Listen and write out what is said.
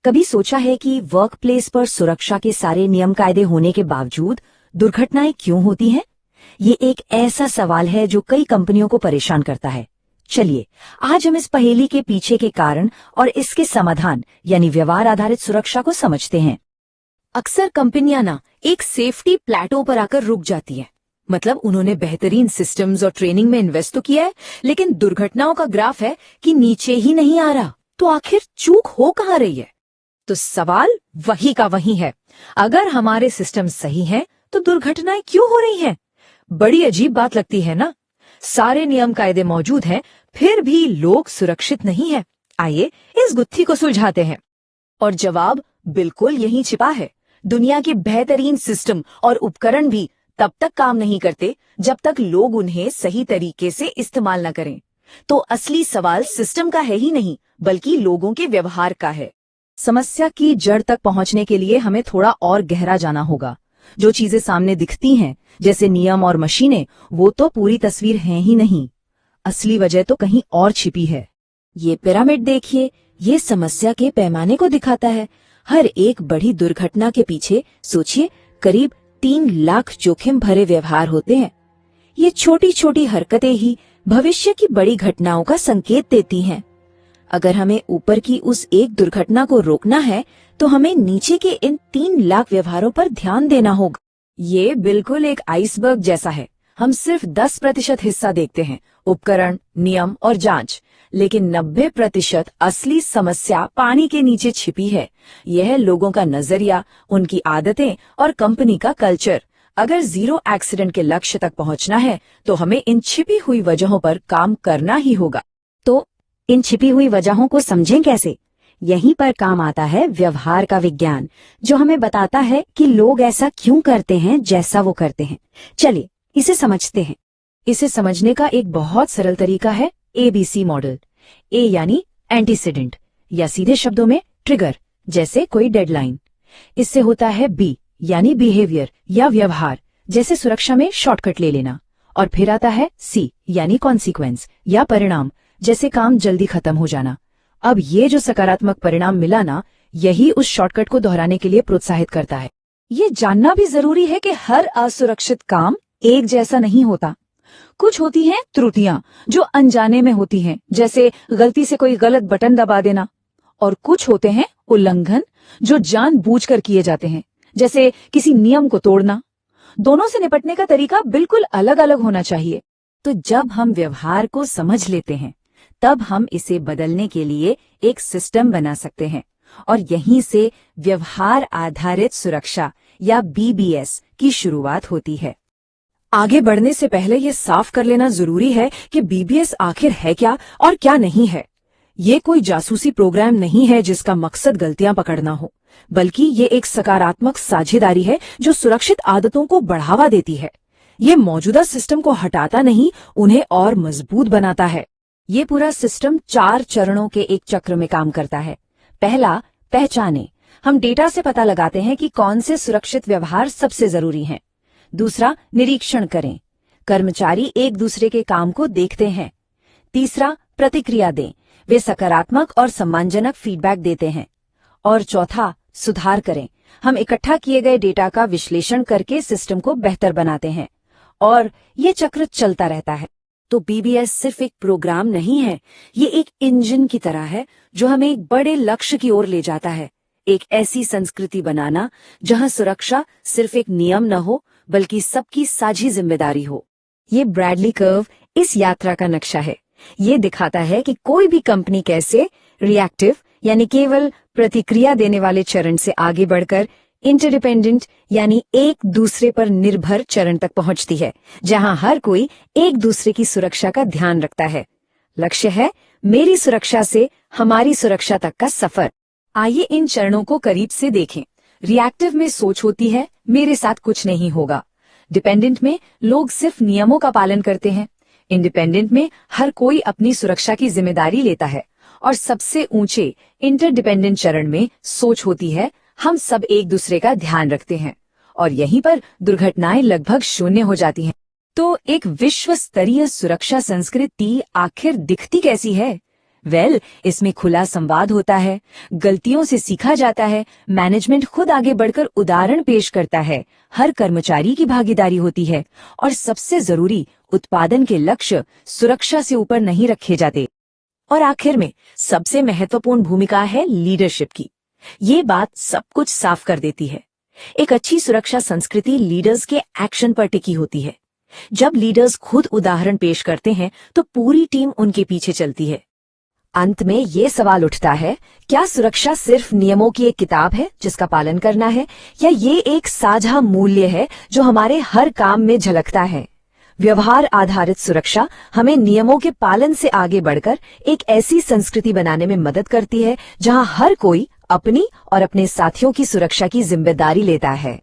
कभी सोचा है कि वर्क प्लेस पर सुरक्षा के सारे नियम कायदे होने के बावजूद दुर्घटनाएं क्यों होती हैं? ये एक ऐसा सवाल है जो कई कंपनियों को परेशान करता है। चलिए, आज हम इस पहेली के पीछे के कारण और इसके समाधान यानी व्यवहार आधारित सुरक्षा को समझते हैं। अक्सर कंपनियां ना एक सेफ्टी प्लेटो पर आकर रुक जाती हैं। मतलब उन्होंने बेहतरीन सिस्टम्स और ट्रेनिंग में इन्वेस्ट तो किया है, लेकिन दुर्घटनाओं का ग्राफ है कि नीचे ही नहीं आ रहा। तो आखिर चूक हो कहाँ रही है? तो सवाल वही का वही है। अगर हमारे सिस्टम सही हैं, तो दुर्घटनाएं क्यों हो रही हैं? बड़ी अजीब बात लगती है ना। सारे नियम कायदे मौजूद हैं, फिर भी लोग सुरक्षित नहीं हैं। आइए इस गुत्थी को सुलझाते हैं। और जवाब बिल्कुल यहीं छिपा है। दुनिया के बेहतरीन सिस्टम और उपकरण भी तब तक काम नहीं करते जब तक लोग उन्हें सही तरीके से इस्तेमाल न करें। तो असली सवाल सिस्टम का है ही नहीं, बल्कि लोगों के व्यवहार का है। समस्या की जड़ तक पहुंचने के लिए हमें थोड़ा और गहरा जाना होगा। जो चीजें सामने दिखती हैं, जैसे नियम और मशीनें, वो तो पूरी तस्वीर हैं ही नहीं। असली वजह तो कहीं और छिपी है। ये पिरामिड देखिए, ये समस्या के पैमाने को दिखाता है। हर एक बड़ी दुर्घटना के पीछे सोचिए करीब 3 लाख जोखिम भरे व्यवहार होते हैं। ये छोटी छोटी हरकतें ही भविष्य की बड़ी घटनाओं का संकेत देती हैं। अगर हमें ऊपर की उस एक दुर्घटना को रोकना है, तो हमें नीचे के इन 3 लाख व्यवहारों पर ध्यान देना होगा। ये बिल्कुल एक आइसबर्ग जैसा है। हम सिर्फ 10% हिस्सा देखते हैं, उपकरण, नियम और जांच, लेकिन 90% असली समस्या पानी के नीचे छिपी है। यह है लोगों का नजरिया, उनकी आदतें और कंपनी का कल्चर। अगर जीरो एक्सीडेंट के लक्ष्य तक पहुंचना है, तो हमें इन छिपी हुई वजहों पर काम करना ही होगा। तो इन छिपी हुई वजहों को समझें कैसे? यहीं पर काम आता है व्यवहार का विज्ञान, जो हमें बताता है कि लोग ऐसा क्यों करते हैं जैसा वो करते हैं। चलिए इसे समझते हैं। इसे समझने का एक बहुत सरल तरीका है ABC मॉडल। ए यानी एंटीसीडेंट, या सीधे शब्दों में ट्रिगर, जैसे कोई डेडलाइन। इससे होता है बी यानी बिहेवियर या व्यवहार, जैसे सुरक्षा में शॉर्टकट ले लेना। और फिर आता है सी यानी कॉन्सिक्वेंस या परिणाम, जैसे काम जल्दी खत्म हो जाना। अब ये जो सकारात्मक परिणाम मिला ना, यही उस शॉर्टकट को दोहराने के लिए प्रोत्साहित करता है। ये जानना भी जरूरी है कि हर असुरक्षित काम एक जैसा नहीं होता। कुछ होती हैं त्रुटियां जो अनजाने में होती हैं, जैसे गलती से कोई गलत बटन दबा देना। और कुछ होते हैं उल्लंघन जो जानबूझकर किए जाते हैं, जैसे किसी नियम को तोड़ना। दोनों से निपटने का तरीका बिल्कुल अलग अलग होना चाहिए। तो जब हम व्यवहार को समझ लेते हैं, तब हम इसे बदलने के लिए एक सिस्टम बना सकते हैं। और यहीं से व्यवहार आधारित सुरक्षा या BBS की शुरुआत होती है। आगे बढ़ने से पहले ये साफ कर लेना जरूरी है कि BBS आखिर है क्या और क्या नहीं है। ये कोई जासूसी प्रोग्राम नहीं है जिसका मकसद गलतियां पकड़ना हो, बल्कि ये एक सकारात्मक साझेदारी है जो सुरक्षित आदतों को बढ़ावा देती है। ये मौजूदा सिस्टम को हटाता नहीं, उन्हें और मजबूत बनाता है। ये पूरा सिस्टम 4 चरणों के एक चक्र में काम करता है। पहला, पहचाने। हम डेटा से पता लगाते हैं कि कौन से सुरक्षित व्यवहार सबसे जरूरी हैं। दूसरा, निरीक्षण करें। कर्मचारी एक दूसरे के काम को देखते हैं। तीसरा, प्रतिक्रिया दें। वे सकारात्मक और सम्मानजनक फीडबैक देते हैं। और चौथा, सुधार करें। हम इकट्ठा किए गए डेटा का विश्लेषण करके सिस्टम को बेहतर बनाते हैं। और ये चक्र चलता रहता है। तो BBS सिर्फ एक प्रोग्राम नहीं है, ये एक इंजन की तरह है जो हमें एक बड़े लक्ष्य की ओर ले जाता है। एक ऐसी संस्कृति बनाना जहां सुरक्षा सिर्फ एक नियम न हो, बल्कि सबकी साझी जिम्मेदारी हो। ये ब्रैडली कर्व इस यात्रा का नक्शा है। ये दिखाता है कि कोई भी कंपनी कैसे रिएक्टिव यानी केवल प्रतिक्रिया देने वाले चरण से आगे बढ़कर इंटरडिपेंडेंट यानी एक दूसरे पर निर्भर चरण तक पहुंचती है, जहां हर कोई एक दूसरे की सुरक्षा का ध्यान रखता है। लक्ष्य है मेरी सुरक्षा से हमारी सुरक्षा तक का सफर। आइए इन चरणों को करीब से देखें। रिएक्टिव में सोच होती है मेरे साथ कुछ नहीं होगा। डिपेंडेंट में लोग सिर्फ नियमों का पालन करते हैं। इंडिपेंडेंट में हर कोई अपनी सुरक्षा की जिम्मेदारी लेता है। और सबसे ऊंचे इंटरडिपेंडेंट चरण में सोच होती है हम सब एक दूसरे का ध्यान रखते हैं। और यहीं पर दुर्घटनाएं लगभग शून्य हो जाती हैं। तो एक विश्व स्तरीय सुरक्षा संस्कृति आखिर दिखती कैसी है? इसमें खुला संवाद होता है, गलतियों से सीखा जाता है, मैनेजमेंट खुद आगे बढ़कर उदाहरण पेश करता है, हर कर्मचारी की भागीदारी होती है और सबसे जरूरी, उत्पादन के लक्ष्य सुरक्षा से ऊपर नहीं रखे जाते। और आखिर में सबसे महत्वपूर्ण भूमिका है लीडरशिप की। ये बात सब कुछ साफ कर देती है। एक अच्छी सुरक्षा संस्कृति लीडर्स के एक्शन पर टिकी होती है। जब लीडर्स खुद उदाहरण पेश करते हैं तो पूरी टीम उनके पीछे चलती है। अंत में ये सवाल उठता है, क्या सुरक्षा सिर्फ नियमों की एक किताब है जिसका पालन करना है, या ये एक साझा मूल्य है जो हमारे हर काम में झलकता है? व्यवहार आधारित सुरक्षा हमें नियमों के पालन से आगे बढ़कर एक ऐसी संस्कृति बनाने में मदद करती है जहां हर कोई अपनी और अपने साथियों की सुरक्षा की जिम्मेदारी लेता है।